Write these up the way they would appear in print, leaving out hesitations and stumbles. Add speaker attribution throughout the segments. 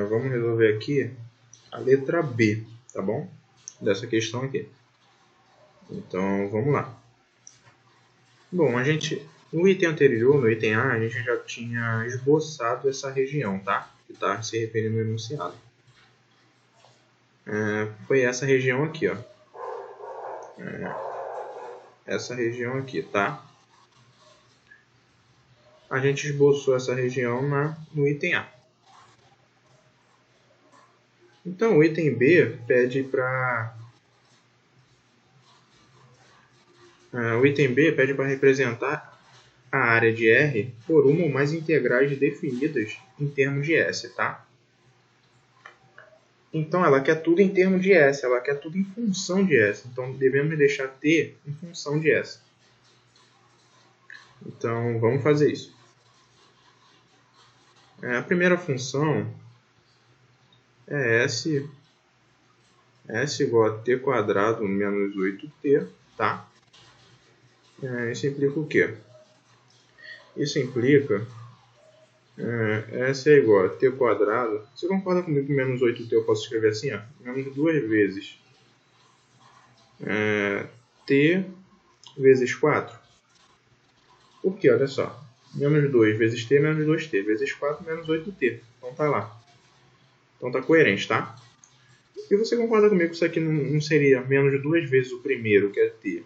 Speaker 1: Vamos resolver aqui a letra B, tá bom? Dessa questão aqui. Então, vamos lá. Bom, no item anterior, no item A, a gente já tinha esboçado essa região, tá? Que está se referindo ao enunciado. Foi essa região aqui, ó. Essa região aqui, tá? A gente esboçou essa região no item A. Então, o item B pede para... o item B pede para representar a área de R por uma ou mais integrais definidas em termos de S, tá? Então, ela quer tudo em termos de S, ela quer tudo em função de S. Então, devemos deixar T em função de S. Então, vamos fazer isso. A primeira função é S igual a T quadrado menos 8T, tá? Isso implica o quê? Isso implica S é igual a T quadrado. Você concorda comigo que menos 8T eu posso escrever assim? Ó? Menos 2 vezes T vezes 4. Por quê? Olha só. Menos 2 vezes T menos 2T vezes 4 menos 8T. Então tá lá. Então tá coerente, tá? E você concorda comigo que isso aqui não seria menos 2 vezes o primeiro, que é T,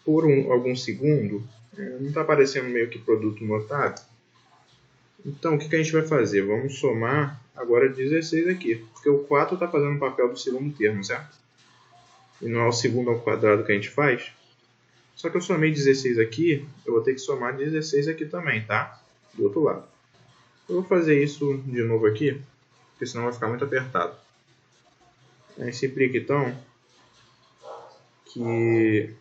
Speaker 1: por algum segundo? Não está aparecendo meio que produto notável? Então, o que a gente vai fazer? Vamos somar agora 16 aqui, porque o 4 está fazendo o papel do segundo termo, certo? E não é o segundo ao quadrado que a gente faz. Só que eu somei 16 aqui, eu vou ter que somar 16 aqui também, tá? Do outro lado. Eu vou fazer isso de novo aqui, porque senão vai ficar muito apertado. Isso implica, então, que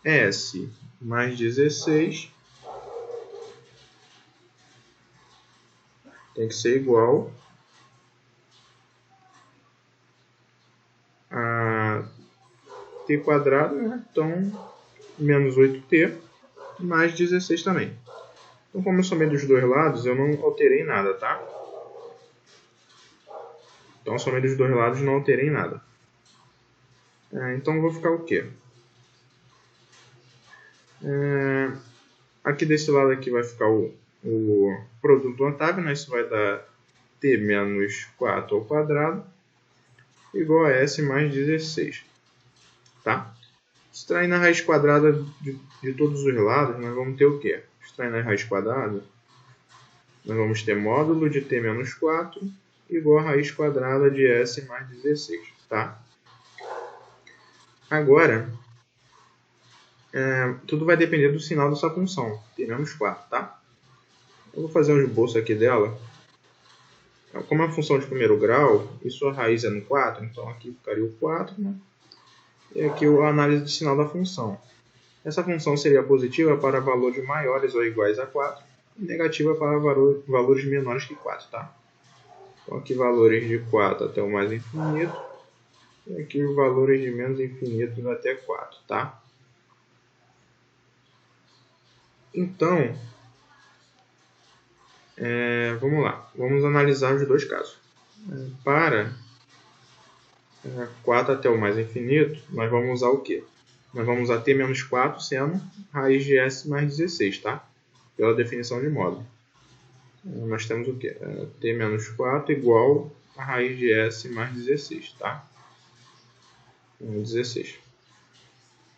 Speaker 1: S mais 16 tem que ser igual a T quadrado, né? Então, menos 8T mais 16 também. Então, como eu somei dos dois lados, eu não alterei nada, tá? Então, somei dos dois lados e não alterei nada. Então, vou ficar o quê? Aqui desse lado aqui vai ficar o produto notável, né? Isso vai dar T menos 4 ao quadrado igual a S mais 16. Tá? Extraindo a raiz quadrada de todos os lados, nós vamos ter o quê? Extraindo a raiz quadrada, nós vamos ter módulo de T menos 4 igual a raiz quadrada de S mais 16. Tá? Agora, tudo vai depender do sinal dessa função, T menos 4. Tá? Eu vou fazer um esboço aqui dela. Como é uma função de primeiro grau, e sua raiz é no 4, então aqui ficaria o 4, né? E aqui a análise de sinal da função. Essa função seria positiva para valores maiores ou iguais a 4 e negativa para valores menores que 4. Tá? Então aqui valores de 4 até o mais infinito e aqui os valores de menos infinito até 4. Tá? Então, vamos lá. Vamos analisar os dois casos. Para 4 até o mais infinito, nós vamos usar o quê? Nós vamos usar T menos 4 sendo raiz de S mais 16, tá? Pela definição de módulo. Nós temos o quê? T menos 4 igual a raiz de S mais 16, tá? 16.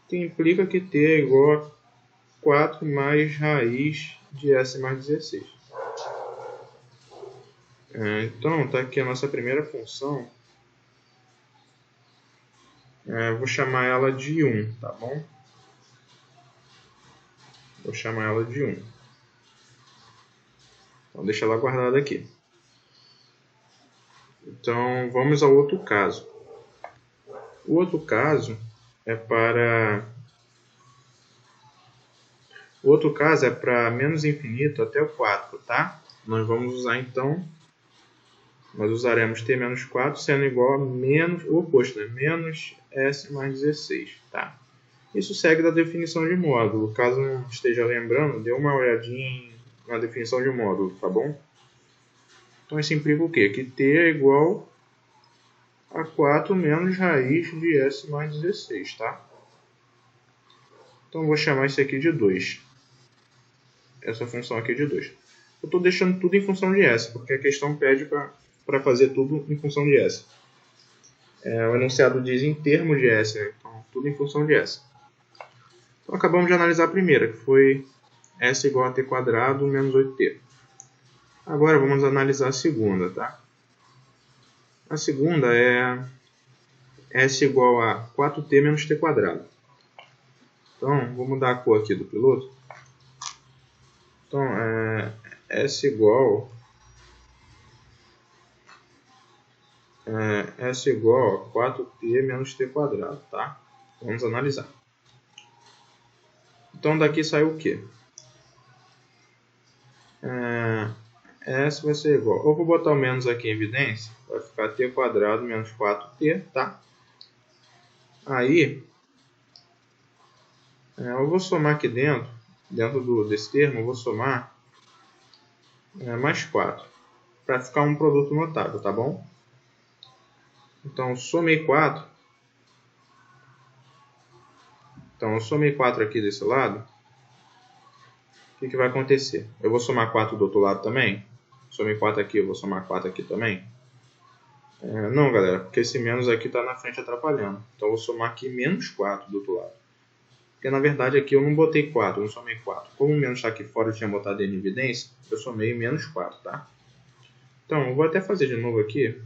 Speaker 1: Que implica que T é igual a 4 mais raiz de S mais 16. Então, está aqui a nossa primeira função. Vou chamar ela de 1, tá bom? Vou chamar ela de 1. Então, deixa ela guardada aqui. Então, vamos ao outro caso. O outro caso é para menos infinito até o 4, tá? Nós vamos usar, então, nós usaremos T menos 4 sendo igual a menos, o oposto, né? Menos S mais 16, tá? Isso segue da definição de módulo. Caso não esteja lembrando, dê uma olhadinha na definição de módulo, tá bom? Então isso implica o quê? Que t é igual a 4 menos raiz de s mais 16, tá? Então eu vou chamar isso aqui de 2. Essa função aqui de 2. Eu estou deixando tudo em função de s, porque a questão pede para fazer tudo em função de s. O enunciado diz em termos de s, né? Então tudo em função de s. Então acabamos de analisar a primeira, que foi s igual a t quadrado menos 8t. Agora vamos analisar a segunda, tá? A segunda é s igual a 4t menos t quadrado. Então, vou mudar a cor aqui do piloto. Então, s igual a 4t menos t quadrado, tá? Vamos analisar. Então, daqui saiu o quê? S vai ser igual. Eu vou botar o menos aqui em evidência. Vai ficar t quadrado menos 4t, tá? Aí, eu vou somar aqui dentro desse termo, eu vou somar mais 4. Para ficar um produto notável, tá bom? Então, eu somei 4. Então, eu somei 4 aqui desse lado. O que vai acontecer? Eu vou somar 4 do outro lado também? Somei 4 aqui, eu vou somar 4 aqui também? Não, galera, porque esse menos aqui está na frente atrapalhando. Então, eu vou somar aqui menos 4 do outro lado. Porque, na verdade, aqui eu não botei 4, eu não somei 4. Como o menos está aqui fora, eu tinha botado ele em evidência, eu somei menos 4, tá? Então, eu vou até fazer de novo aqui.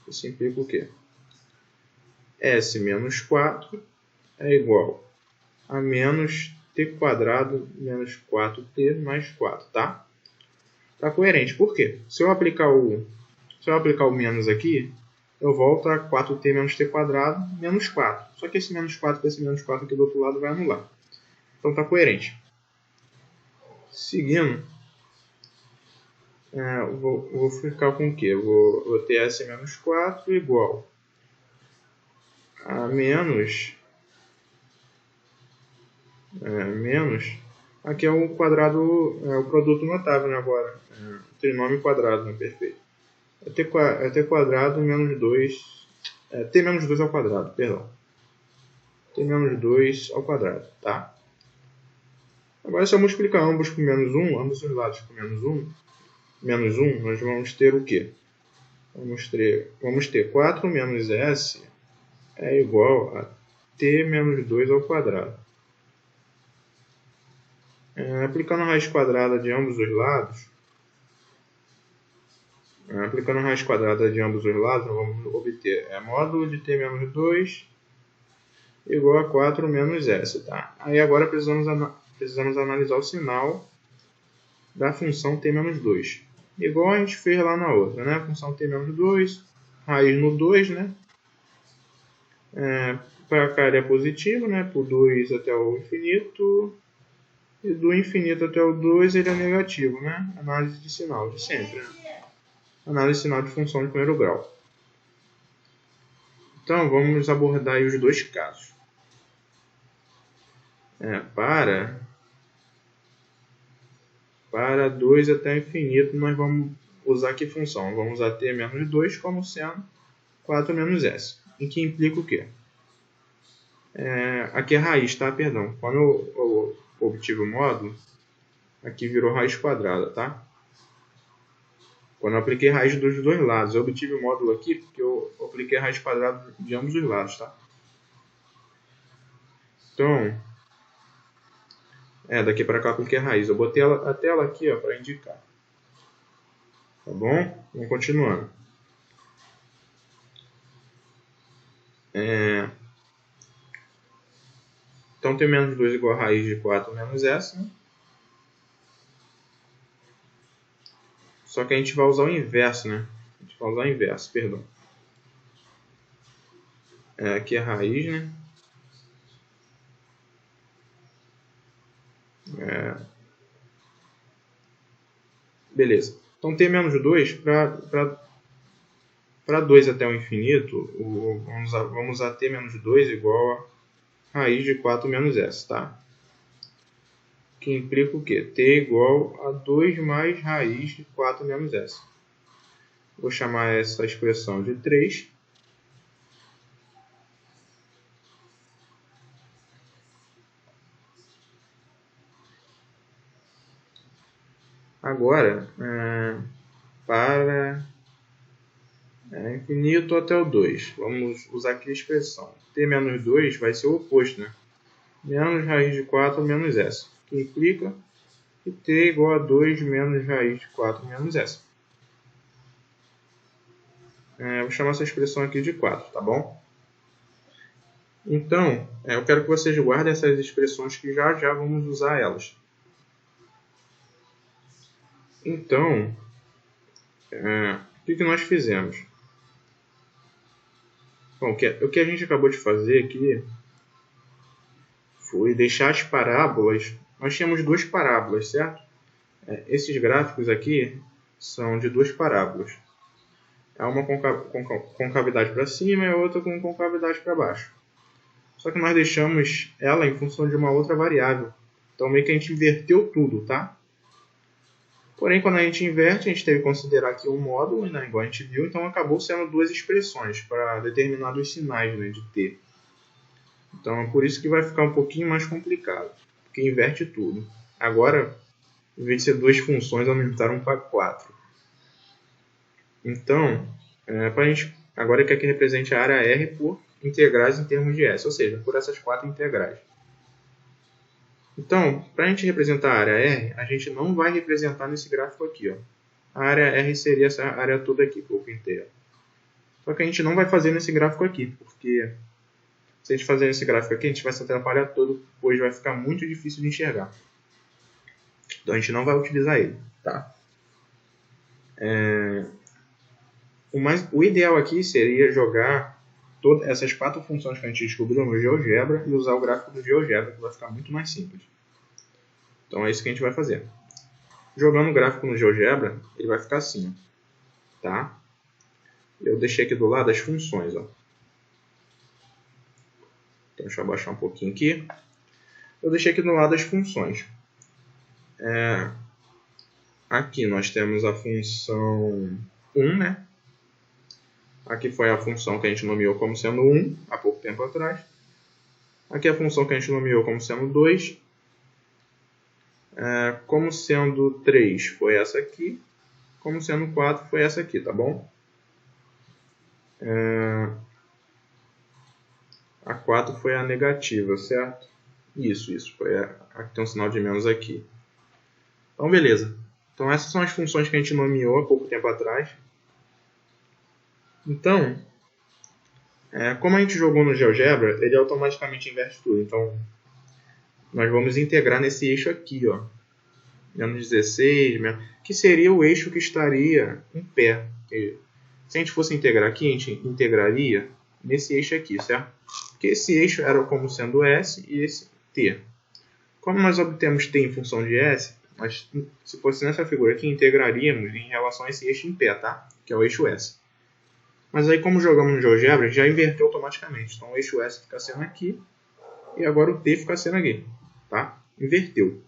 Speaker 1: Isso implica o quê? S menos 4 é igual a menos t quadrado menos 4t mais 4, tá? Tá coerente. Por quê? Se eu aplicar o menos aqui, eu volto a 4t menos t quadrado menos 4. Só que esse menos 4 com esse menos 4 aqui do outro lado vai anular. Então tá coerente. Seguindo, eu vou ficar com o quê? Eu vou ter s menos 4 igual a menos... aqui é o quadrado, o produto notável, né, agora, trinômio quadrado, né, perfeito, é t quadrado menos 2, t menos 2 ao quadrado, perdão, t menos 2 ao quadrado, tá? Agora se eu multiplicar ambos por menos 1, ambos os lados por menos 1, nós vamos ter o quê? Vamos ter 4 menos s é igual a t menos 2 ao quadrado. Aplicando a raiz quadrada de ambos os lados, nós vamos obter módulo de t menos 2 igual a 4 menos s. Tá? Aí agora precisamos analisar o sinal da função t menos 2. Igual a gente fez lá na outra, né? A função t menos 2, raiz no 2, né? Para cá ele é positivo, né? Por 2 até o infinito. E do infinito até o 2 ele é negativo, né? Análise de sinal, de sempre. Né? Análise de sinal de função de primeiro grau. Então, vamos abordar aí os dois casos. Para 2 até o infinito, nós vamos usar que função? Vamos usar t menos 2 como sendo 4 menos s. Em que implica o quê? Aqui é raiz, tá? Perdão. Quando eu obtive o módulo, aqui virou raiz quadrada, tá? Quando eu apliquei raiz dos dois lados, eu obtive o módulo aqui porque eu apliquei a raiz quadrada de ambos os lados, tá? Então, daqui para cá eu apliquei a raiz. Eu botei a tela aqui para indicar. Tá bom? Vamos continuando. Então, t menos 2 igual a raiz de 4 menos s, né? Só que a gente vai usar o inverso, né? Perdão. Aqui é a raiz, né? Beleza. Então, t menos 2, para 2 até o infinito, vamos usar t menos 2 igual a raiz de 4 menos s, tá? Que implica o quê? T igual a 2 mais raiz de 4 menos s. Vou chamar essa expressão de 3. Agora, para infinito até o 2, vamos usar aqui a expressão. T menos 2 vai ser o oposto, né? Menos raiz de 4 menos essa, que implica que t igual a 2 menos raiz de 4 menos essa. Vou chamar essa expressão aqui de 4, tá bom? Então, eu quero que vocês guardem essas expressões que já vamos usar elas. Então, o que nós fizemos? Bom, o que a gente acabou de fazer aqui foi deixar as parábolas. Nós tínhamos duas parábolas, certo? Esses gráficos aqui são de duas parábolas. Uma com concavidade para cima e a outra com concavidade para baixo. Só que nós deixamos ela em função de uma outra variável. Então meio que a gente inverteu tudo, tá? Porém, quando a gente inverte, a gente teve que considerar aqui um módulo, né, igual a gente viu, então acabou sendo duas expressões para determinados sinais, né, de t. Então é por isso que vai ficar um pouquinho mais complicado, porque inverte tudo. Agora, em vez de ser duas funções, aumentaram para 4. Então, agora ele quer que represente a área R por integrais em termos de S, ou seja, por essas 4 integrais. Então, para a gente representar a área R, a gente não vai representar nesse gráfico aqui. Ó. A área R seria essa área toda aqui, corpo inteiro. Só que a gente não vai fazer nesse gráfico aqui, porque se a gente fazer nesse gráfico aqui, a gente vai se atrapalhar todo, pois vai ficar muito difícil de enxergar. Então a gente não vai utilizar ele. Tá? O ideal aqui seria jogar todas essas 4 funções que a gente descobriu no GeoGebra e usar o gráfico do GeoGebra, que vai ficar muito mais simples. Então é isso que a gente vai fazer. Jogando o gráfico no GeoGebra, ele vai ficar assim. Tá? Eu deixei aqui do lado as funções. Ó. Então, deixa eu abaixar um pouquinho aqui. Eu deixei aqui do lado as funções. Aqui nós temos a função 1, né? Aqui foi a função que a gente nomeou como sendo 1 há pouco tempo atrás. Aqui é a função que a gente nomeou como sendo 2. Como sendo 3 foi essa aqui. Como sendo 4 foi essa aqui, tá bom? A 4 foi a negativa, certo? Isso. Aqui tem um sinal de menos aqui. Então, beleza. Então, essas são as funções que a gente nomeou há pouco tempo atrás. Então, como a gente jogou no GeoGebra, ele automaticamente inverte tudo. Então, nós vamos integrar nesse eixo aqui, ó, menos 16, que seria o eixo que estaria em pé. Se a gente fosse integrar aqui, a gente integraria nesse eixo aqui, certo? Porque esse eixo era como sendo S e esse T. Como nós obtemos T em função de S, nós, se fosse nessa figura aqui, integraríamos em relação a esse eixo em pé, tá? Que é o eixo S. Mas aí, como jogamos no GeoGebra, já inverteu automaticamente. Então, o eixo S fica sendo aqui e agora o T fica sendo aqui, tá? Inverteu.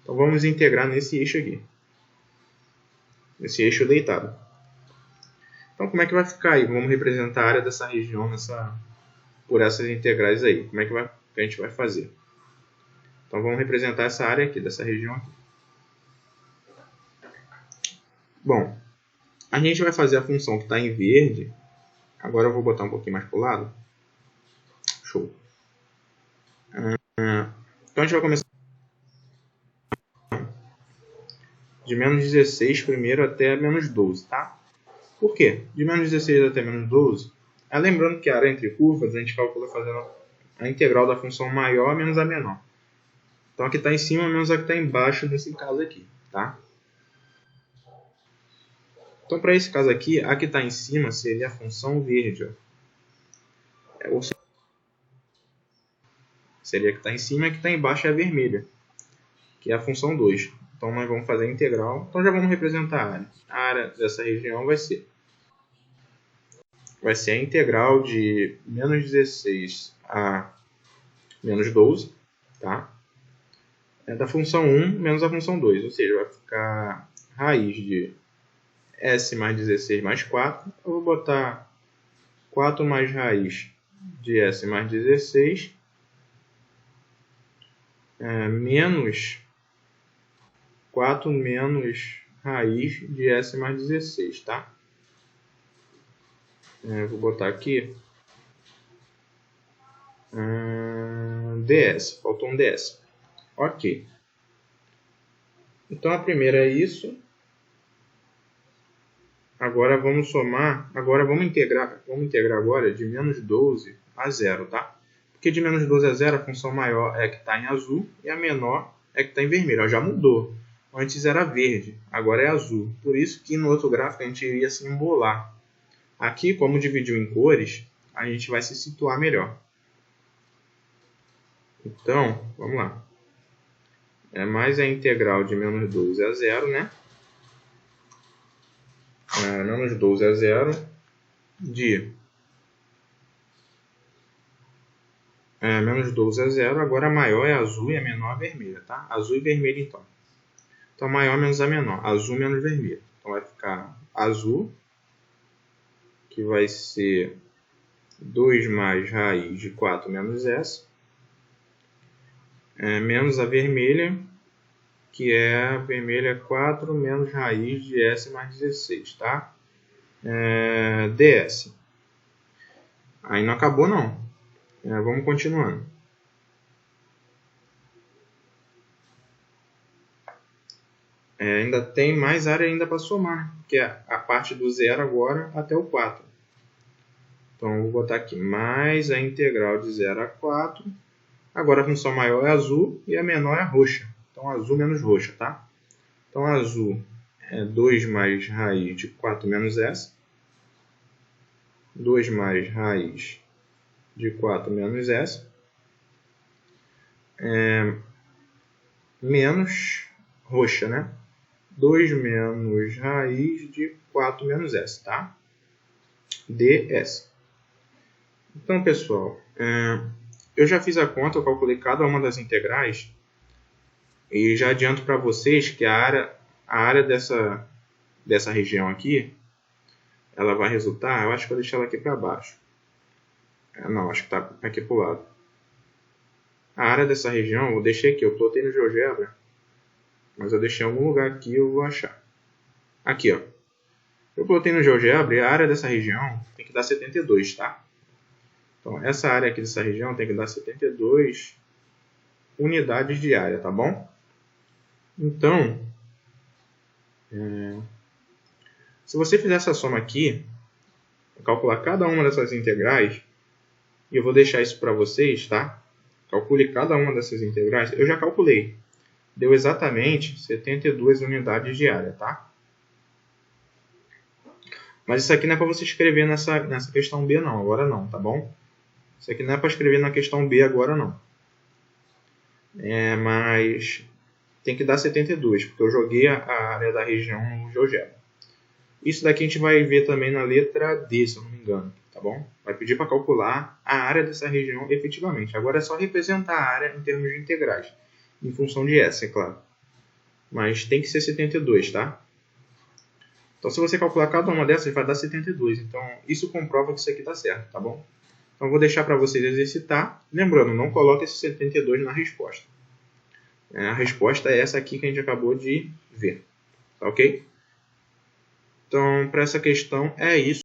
Speaker 1: Então, vamos integrar nesse eixo aqui. Nesse eixo deitado. Então, como é que vai ficar aí? Vamos representar a área dessa região por essas integrais aí. Como é que a gente vai fazer? Então, vamos representar essa área aqui, dessa região aqui. Bom, a gente vai fazer a função que está em verde. Agora eu vou botar um pouquinho mais para o lado. Show. Então, a gente vai começar de menos 16 primeiro até menos 12, tá? Por quê? De menos 16 até menos 12, lembrando que a área entre curvas a gente calcula fazendo a integral da função maior menos a menor. Então, a que está em cima menos a que está embaixo nesse caso aqui, tá? Então, para esse caso aqui, a que está em cima seria a função verde. Ó. Ou seria a que está em cima e a que está embaixo é a vermelha, que é a função 2. Então, nós vamos fazer a integral. Então, já vamos representar a área. A área dessa região vai ser a integral de menos 16 a menos 12, tá? Da função 1 menos a função 2, ou seja, vai ficar raiz de S mais 16 mais 4. Eu vou botar 4 mais raiz de S mais 16 menos 4 menos raiz de S mais 16, tá? Vou botar aqui ds, faltou um ds. Ok. Então a primeira é isso. Agora vamos somar, agora vamos integrar agora de menos 12 a 0, tá? Porque de menos 12 a 0 a função maior é que está em azul e a menor é que está em vermelho. Ela já mudou. Antes era verde, agora é azul. Por isso que no outro gráfico a gente iria se embolar. Aqui, como dividiu em cores, a gente vai se situar melhor. Então, vamos lá. Mais a integral de menos 12 a 0, né? Menos 12 a 0 de menos 12 a 0. Agora a maior é azul e a menor é vermelha, tá? Azul e vermelho, então. Então, maior menos a menor. Azul menos vermelho. Então, vai ficar azul, que vai ser 2 mais raiz de 4 menos S. Menos a vermelha, que é vermelha 4 menos raiz de S mais 16, tá? ds. Aí não acabou, não. Vamos continuando. Ainda tem mais área ainda para somar, que é a parte do 0 agora até o 4. Então, eu vou botar aqui mais a integral de 0 a 4. Agora a função maior é azul e a menor é roxa. Então, azul menos roxa, tá? Então, azul é 2 mais raiz de 4 menos S. 2 mais raiz de 4 menos S. Menos roxa, né? 2 menos raiz de 4 menos S, tá? ds. Então, pessoal, eu já fiz a conta, eu calculei cada uma das integrais e já adianto para vocês que a área dessa região aqui, ela vai resultar, eu acho que eu vou deixar ela aqui para baixo. Não, acho que está aqui para o lado. A área dessa região, eu deixei aqui, eu plotei no GeoGebra, mas eu deixei em algum lugar aqui, eu vou achar. Aqui, ó. Eu plotei no GeoGebra e a área dessa região tem que dar 72, tá? Então, essa área aqui dessa região tem que dar 72 unidades de área, tá bom? Então, se você fizer essa soma aqui, calcular cada uma dessas integrais, e eu vou deixar isso para vocês, tá? Calcule cada uma dessas integrais. Eu já calculei. Deu exatamente 72 unidades de área, tá? Mas isso aqui não é para você escrever nessa questão B, não. Agora não, tá bom? Isso aqui não é para escrever na questão B agora, não. Mas tem que dar 72, porque eu joguei a área da região no GeoGebra. Isso daqui a gente vai ver também na letra D, se eu não me engano, tá bom? Vai pedir para calcular a área dessa região efetivamente. Agora é só representar a área em termos de integrais, em função de S, é claro. Mas tem que ser 72, tá? Então, se você calcular cada uma dessas, vai dar 72. Então, isso comprova que isso aqui está certo, tá bom? Então, vou deixar para vocês exercitar. Lembrando, não coloque esse 72 na resposta. A resposta é essa aqui que a gente acabou de ver. Tá ok? Então, para essa questão é isso.